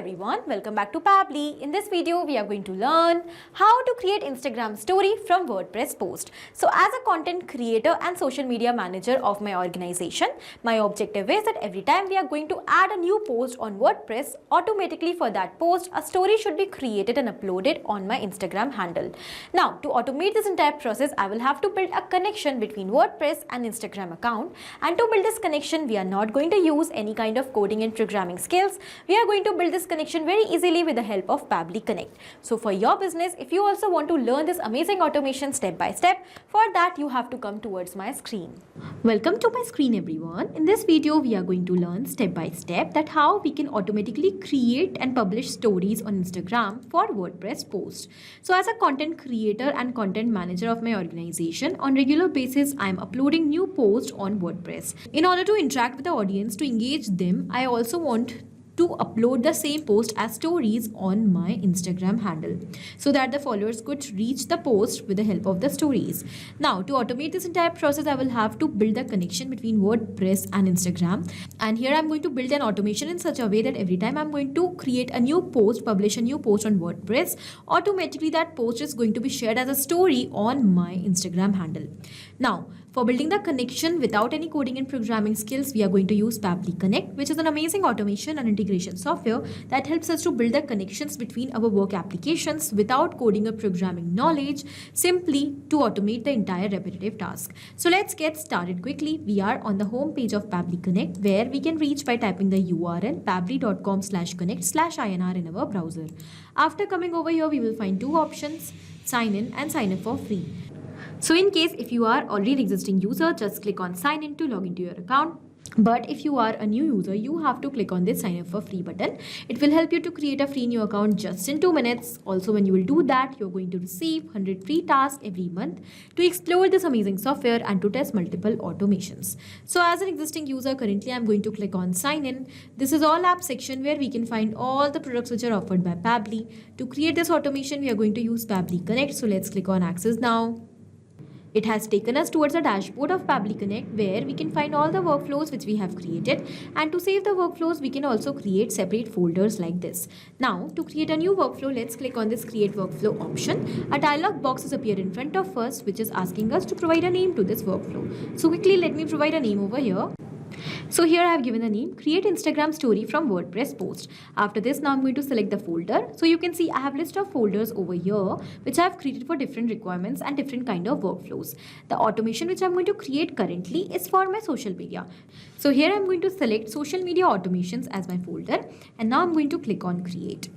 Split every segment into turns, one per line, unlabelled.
everyone, welcome back to Pabbly. In this video, we are going to learn how to create Instagram story from WordPress post. So as a content creator and social media manager of my organization, my objective is that every time we are going to add a new post on WordPress, automatically for that post, a story should be created and uploaded on my Instagram handle. Now, to automate this entire process, I will have to build a connection between WordPress and Instagram account. And to build this connection, we are not going to use any kind of coding and programming skills. We are going to build this connection very easily with the help of Pabbly Connect. So for your business, if you also want to learn this amazing automation step by step, for that you have to come towards my screen. Welcome to my screen everyone. In this video, we are going to learn step by step that how we can automatically create and publish stories on Instagram for WordPress posts. So as a content creator and content manager of my organization, on regular basis, I am uploading new posts on WordPress. In order to interact with the audience, to engage them, I also want to upload the same post as stories on my Instagram handle so that the followers could reach the post with the help of the stories. Now, to automate this entire process, I will have to build a connection between WordPress and Instagram. And here I'm going to build an automation in such a way that every time I'm going to create a new post, publish a new post on WordPress, automatically that post is going to be shared as a story on my Instagram handle. Now, for building the connection without any coding and programming skills, we are going to use Pabbly Connect, which is an amazing automation and integration software that helps us to build the connections between our work applications without coding or programming knowledge, simply to automate the entire repetitive task. So let's get started quickly. We are on the home page of Pabbly Connect, where we can reach by typing the URL pabbly.com/connect/INR in our browser. After coming over here, we will find two options: sign in and sign up for free. So in case if you are already an existing user, just click on sign in to log into your account. But if you are a new user, you have to click on this sign up for free button. It will help you to create a free new account just in 2 minutes. Also, when you will do that, you're going to receive 100 free tasks every month to explore this amazing software and to test multiple automations. So as an existing user, currently I'm going to click on sign in. This is all app section where we can find all the products which are offered by Pabbly. To create this automation, we are going to use Pabbly Connect. So let's click on access now. It has taken us towards the dashboard of Pabbly Connect, where we can find all the workflows which we have created. And to save the workflows, we can also create separate folders like this. Now, to create a new workflow, let's click on this create workflow option. A dialog box is appeared in front of us, which is asking us to provide a name to this workflow. So quickly, let me provide a name over here. So here I have given the name create Instagram story from WordPress post. After this, now I'm going to select the folder. So you can see I have list of folders over here which I have created for different requirements and different kind of workflows. The automation which I'm going to create currently is for my social media. So here I'm going to select social media automations as my folder, and now I'm going to click on create.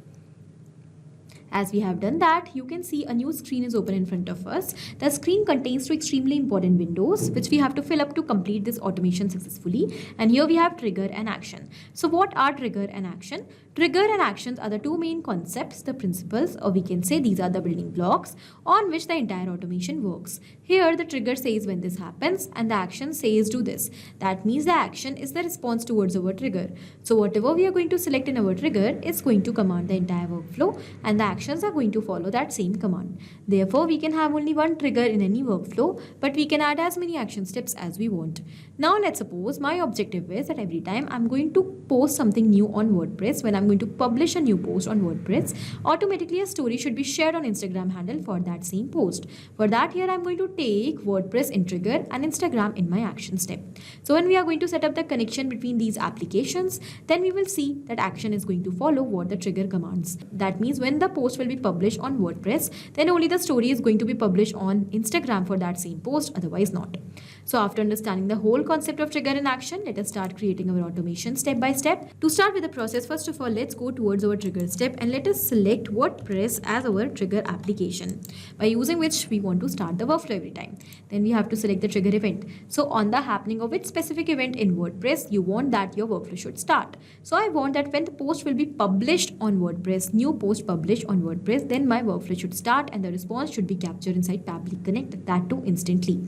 As we have done that, you can see a new screen is open in front of us. The screen contains two extremely important windows which we have to fill up to complete this automation successfully. And here we have trigger and action. So what are trigger and action? Trigger and actions are the two main concepts, the principles, or we can say these are the building blocks on which the entire automation works. Here the trigger says when this happens and the action says do this. That means the action is the response towards our trigger. So whatever we are going to select in our trigger is going to command the entire workflow, and the actions are going to follow that same command. Therefore, we can have only one trigger in any workflow, but we can add as many action steps as we want. Now let's suppose my objective is that every time I'm going to post something new on WordPress, when I'm going to publish a new post on WordPress, automatically a story should be shared on Instagram handle for that same post. For that, here I'm going to take WordPress in trigger and Instagram in my action step. So when we are going to set up the connection between these applications, then we will see that action is going to follow what the trigger commands. That means when the post will be published on WordPress, then only the story is going to be published on Instagram for that same post, otherwise not. So after understanding the whole concept of trigger and action, let us start creating our automation step by step. To start with the process, first of all, let's go towards our trigger step and let us select WordPress as our trigger application, by using which we want to start the workflow every time. Then we have to select the trigger event. So on the happening of which specific event in WordPress you want that your workflow should start. So I want that when the post will be published on WordPress, new post published on WordPress, then my workflow should start and the response should be captured inside Pabbly Connect, that too instantly.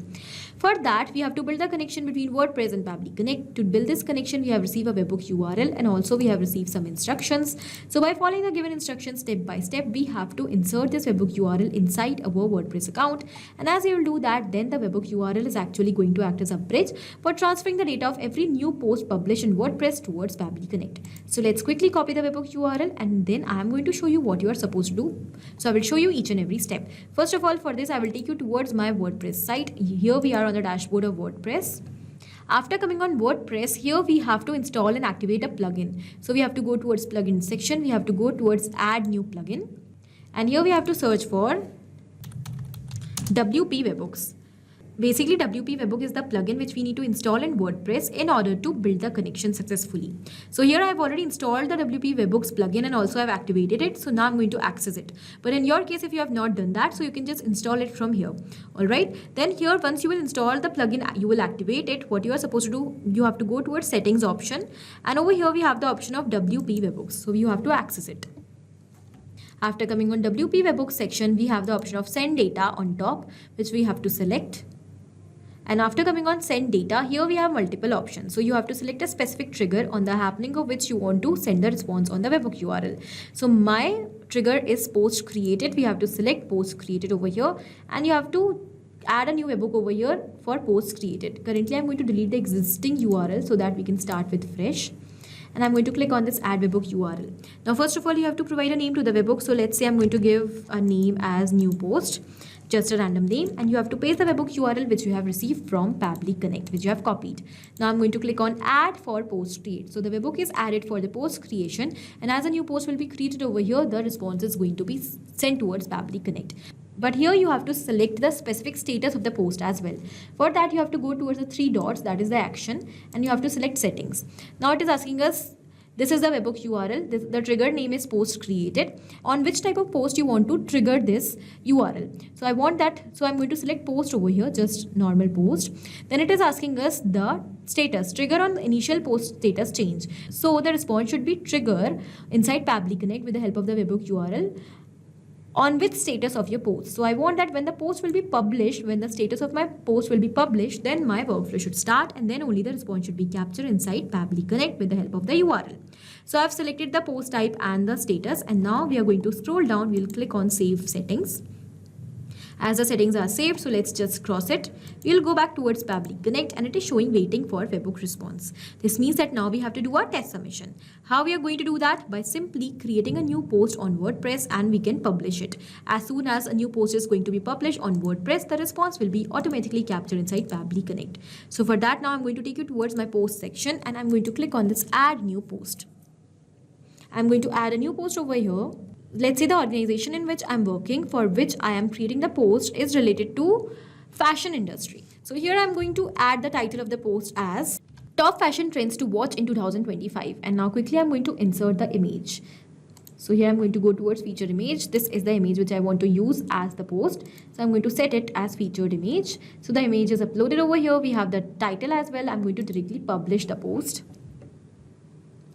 For that, we have to build the connection between WordPress and Pabbly Connect. To build this connection, we have received a webhook URL, and also we have received some instructions. So by following the given instructions step by step, we have to insert this webhook URL inside our WordPress account. And as you will do that, then the webhook URL is actually going to act as a bridge for transferring the data of every new post published in WordPress towards Pabbly Connect. So let's quickly copy the webhook URL, and then I am going to show you what you are supposed to do. So I will show you each and every step. First of all, for this I will take you towards my WordPress site. Here we are on the dashboard of WordPress. After coming on WordPress, here we have to install and activate a plugin. So we have to go towards plugin section. We have to go towards add new plugin. And here we have to search for WP Webhooks. Basically, WP Webhook is the plugin which we need to install in WordPress in order to build the connection successfully. So here I have already installed the WP Webhooks plugin and also I have activated it. So now I'm going to access it. But in your case, if you have not done that, so you can just install it from here. Alright. Then here, once you will install the plugin, you will activate it. What you are supposed to do, you have to go towards settings option. And over here, we have the option of WP Webhooks. So you have to access it. After coming on WP Webhooks section, we have the option of send data on top, which we have to select. And after coming on send data, here we have multiple options. So you have to select a specific trigger on the happening of which you want to send the response on the webhook URL. So my trigger is post created. We have to select post created over here, and you have to add a new webhook over here for post created. Currently, I'm going to delete the existing URL so that we can start with fresh. And I'm going to click on this add webhook URL. Now, first of all, you have to provide a name to the webhook. So let's say I'm going to give a name as new post. Just a random name, and you have to paste the webhook URL which you have received from Pabbly Connect, which you have copied. Now I'm going to click on add for post create. So the webhook is added for the post creation, and as a new post will be created over here, the response is going to be sent towards Pabbly Connect. But here you have to select the specific status of the post as well. For that, you have to go towards the three dots, that is the action, and you have to select settings. Now it is asking us, this is the webhook URL. The trigger name is post created. On which type of post you want to trigger this URL. So I want that. So I'm going to select post over here, just normal post. Then it is asking us the status, trigger on initial post status change. So the response should be trigger inside Pabbly Connect with the help of the webhook URL on which status of your post. So I want that when the post will be published, when the status of my post will be published, then my workflow should start, and then only the response should be captured inside Pabbly Connect with the help of the URL. So I've selected the post type and the status, and now we are going to scroll down. We'll click on save settings. As the settings are saved, so let's just cross it. We'll go back towards Pabbly Connect, and it is showing waiting for webhook response. This means that now we have to do our test submission. How we are going to do that? By simply creating a new post on WordPress, and we can publish it. As soon as a new post is going to be published on WordPress, the response will be automatically captured inside Pabbly Connect. So for that, now I'm going to take you towards my post section, and I'm going to click on this add new post. I'm going to add a new post over here. Let's say the organization in which I'm working, for which I am creating the post, is related to fashion industry. So here I'm going to add the title of the post as top fashion trends to watch in 2025. And now quickly I'm going to insert the image. So here I'm going to go towards featured image. This is the image which I want to use as the post. So I'm going to set it as featured image. So the image is uploaded over here. We have the title as well. I'm going to directly publish the post.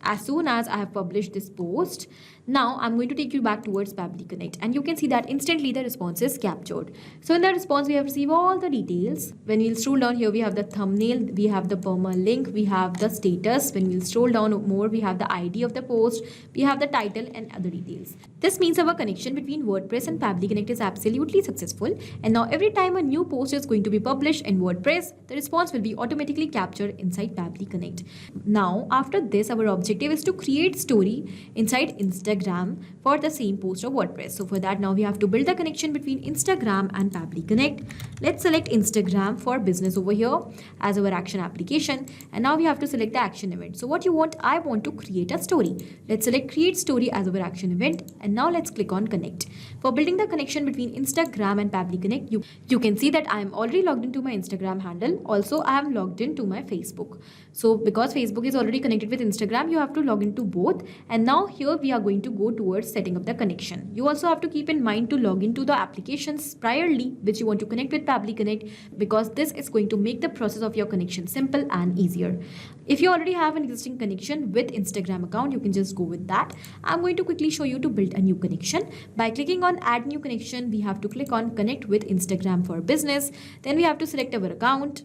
As soon as I have published this post, now I'm going to take you back towards Pabbly Connect, and you can see that instantly the response is captured. So in the response, we have received all the details. When we'll scroll down here, we have the thumbnail, we have the permalink, we have the status. When we'll scroll down more, we have the ID of the post, we have the title and other details. This means our connection between WordPress and Pabbly Connect is absolutely successful. And now every time a new post is going to be published in WordPress, the response will be automatically captured inside Pabbly Connect. Now, after this, our objective is to create story inside Instagram for the same post of WordPress. So for that, now we have to build the connection between Instagram and Pabbly Connect. Let's select Instagram for business over here as our action application. And now we have to select the action event. So what you want? I want to create a story. Let's select create story as our action event. And now let's click on connect. For building the connection between Instagram and Pabbly Connect, you can see that I am already logged into my Instagram handle. Also, I am logged into my Facebook. So because Facebook is already connected with Instagram, you have to log into both. And now here we are going to go towards setting up the connection. You also have to keep in mind to log into the applications priorly which you want to connect with Pabbly Connect, because this is going to make the process of your connection simple and easier. If you already have an existing connection with Instagram account, you can just go with that. I'm going to quickly show you to build a new connection. By clicking on add new connection, we have to click on connect with Instagram for business. Then we have to select our account.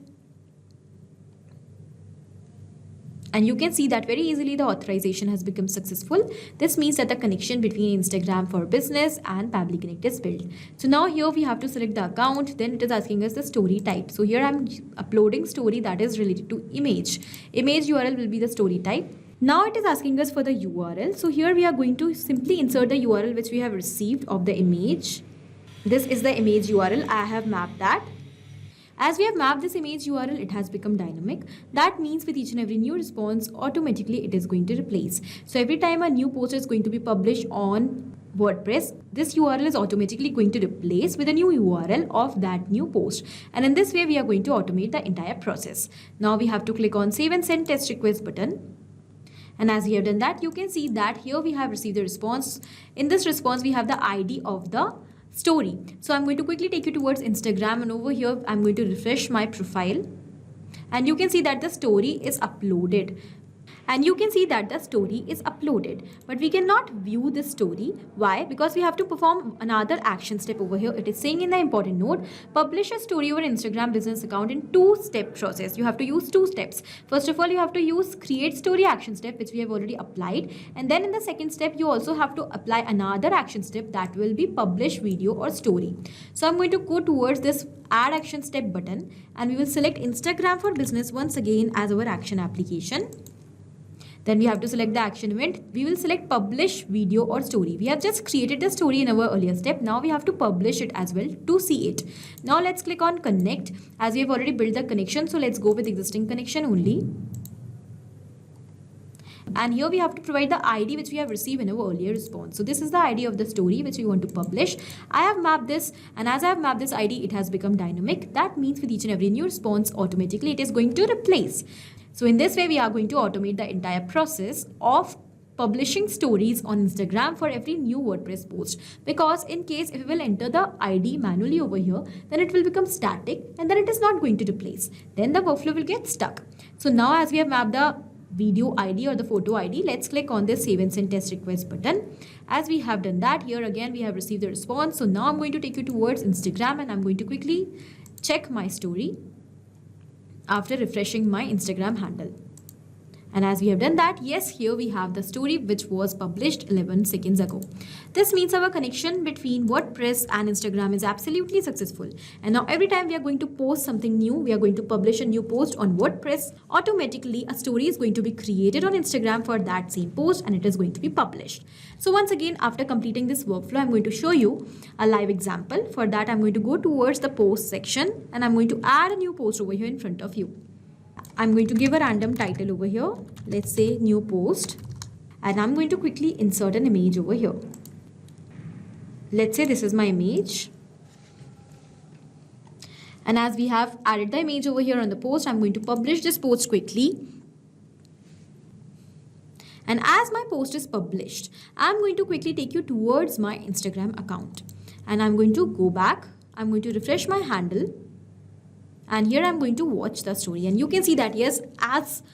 And you can see that very easily the authorization has become successful. This means that the connection between Instagram for Business and Pabbly Connect is built. So now here we have to select the account. Then it is asking us the story type. So here I'm uploading story that is related to image. Image URL will be the story type. Now it is asking us for the URL. So here we are going to simply insert the URL which we have received of the image. This is the image URL. I have mapped that. As we have mapped this image URL, it has become dynamic. That means with each and every new response, automatically it is going to replace. So every time a new post is going to be published on WordPress, this URL is automatically going to replace with a new URL of that new post. And in this way, we are going to automate the entire process. Now we have to click on Save and Send Test Request button. And as we have done that, you can see that here we have received the response. In this response, we have the ID of the story. So I'm going to quickly take you towards Instagram, and over here I'm going to refresh my profile, and you can see that the story is uploaded. But we cannot view this story. Why? Because we have to perform another action step over here. It is saying in the important note, publish a story over Instagram business account in two-step process. You have to use two steps. First of all, you have to use create story action step, which we have already applied. And then in the second step, you also have to apply another action step that will be publish video or story. So I'm going to go towards this add action step button, and we will select Instagram for Business once again as our action application. Then we have to select the action event. We will select publish video or story. We have just created the story in our earlier step. Now we have to publish it as well to see it. Now let's click on connect, as we have already built the connection. So let's go with existing connection only. And here we have to provide the ID which we have received in our earlier response. So this is the ID of the story which we want to publish. I have mapped this, and as I have mapped this ID, it has become dynamic. That means with each and every new response, automatically it is going to replace. So in this way, we are going to automate the entire process of publishing stories on Instagram for every new WordPress post. Because in case if we will enter the ID manually over here, then it will become static and then it is not going to replace. Then the workflow will get stuck. So now as we have mapped the video ID or the photo ID, let's click on this Save and Send Test Request button. As we have done that, here again we have received the response. So now I'm going to take you towards Instagram, and I'm going to quickly check my story after refreshing my Instagram handle. And as we have done that, yes, here we have the story which was published 11 seconds ago. This means our connection between WordPress and Instagram is absolutely successful. And now every time we are going to post something new, we are going to publish a new post on WordPress, automatically a story is going to be created on Instagram for that same post, and it is going to be published. So once again, after completing this workflow, I'm going to show you a live example. For that, I'm going to go towards the post section, and I'm going to add a new post over here in front of you. I'm going to give a random title over here. Let's say new post, and I'm going to quickly insert an image over here. Let's say this is my image. And as we have added the image over here on the post, I'm going to publish this post quickly. And as my post is published, I'm going to quickly take you towards my Instagram account. And I'm going to go back. I'm going to refresh my handle. And here I'm going to watch the story, and you can see that yes, as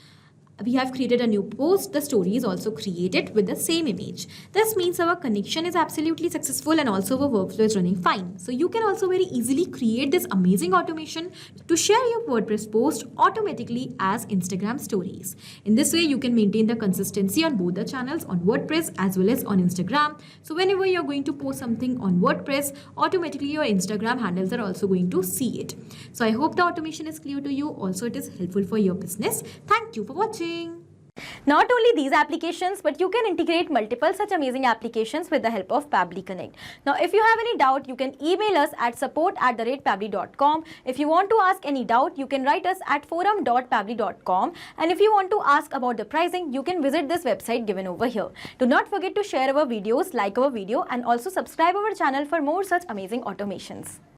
we have created a new post, the story is also created with the same image. This means our connection is absolutely successful, and also our workflow is running fine. So you can also very easily create this amazing automation to share your WordPress post automatically as Instagram stories. In this way, you can maintain the consistency on both the channels, on WordPress as well as on Instagram. So whenever you're going to post something on WordPress, automatically your Instagram handles are also going to see it. So I hope the automation is clear to you. Also, it is helpful for your business. Thank you for watching.
Not only these applications, but you can integrate multiple such amazing applications with the help of Pabbly Connect. Now, if you have any doubt, you can email us at support@pabbly.com. If you want to ask any doubt, you can write us at forum.pabbly.com. And if you want to ask about the pricing, you can visit this website given over here. Do not forget to share our videos, like our video, and also subscribe our channel for more such amazing automations.